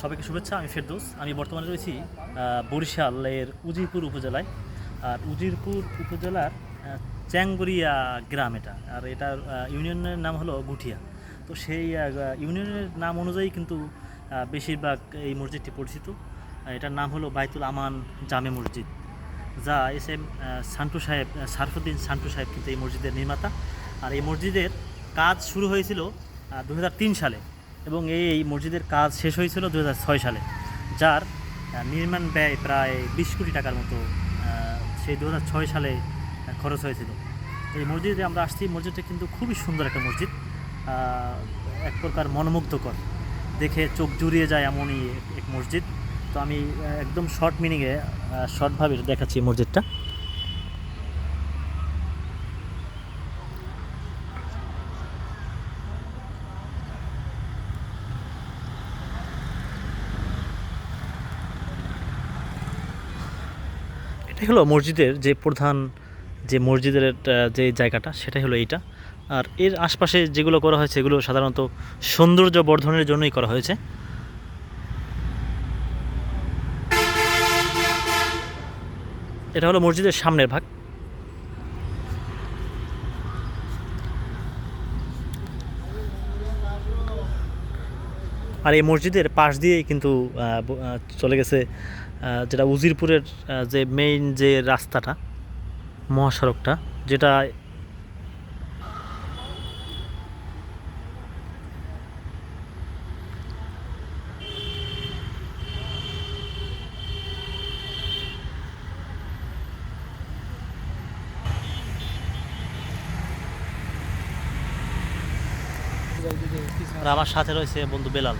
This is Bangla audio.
সবাইকে শুভেচ্ছা। আমি ফেরদৌস। আমি বর্তমানে রয়েছি বরিশালের উজিরপুর উপজেলায়। আর উজিরপুর উপজেলার চ্যাংগরিয়া গ্রাম এটা, আর এটার ইউনিয়নের নাম হলো গুঠিয়া। তো সেই ইউনিয়নের নাম অনুযায়ী কিন্তু বেশিরভাগ এই মসজিদটি পরিচিত। এটার নাম হলো বাইতুল আমান জামে মসজিদ, যা এস সান্টু সাহেব, সারফুদ্দিন সান্টু সাহেব কিন্তু এই মসজিদের নির্মাতা। আর এই মসজিদের কাজ শুরু হয়েছিল 2003 সালে এবং এই মসজিদের কাজ শেষ হয়েছিল 2006 সালে, যার নির্মাণ ব্যয় প্রায় 20 কোটি টাকার মতো সেই 2006 সালে খরচ হয়েছিল। এই মসজিদে আমরা আসছি। মসজিদটা কিন্তু খুবই সুন্দর একটা মসজিদ, এক প্রকার মনোমুগ্ধকর, দেখে চোখ জুড়িয়ে যায় এমনই এক মসজিদ। তো আমি একদম শর্টভাবে দেখাচ্ছি মসজিদটা। এটাই হলো মসজিদের যে প্রধান, যে মসজিদের যে জায়গাটা সেটাই হলো এইটা। আর এর আশপাশে যেগুলো করা হয়েছে এগুলো সাধারণত সৌন্দর্য বর্ধনের জন্যই করা হয়েছে। এটা হলো মসজিদের সামনের ভাগ। আর এই মসজিদের পাশ দিয়েই কিন্তু চলে গেছে যেটা উজিরপুরের যে মেইন যে রাস্তাটা, মহাসড়কটা, যেটা আর আমার সাথে রয়েছে বন্ধু বেলাল।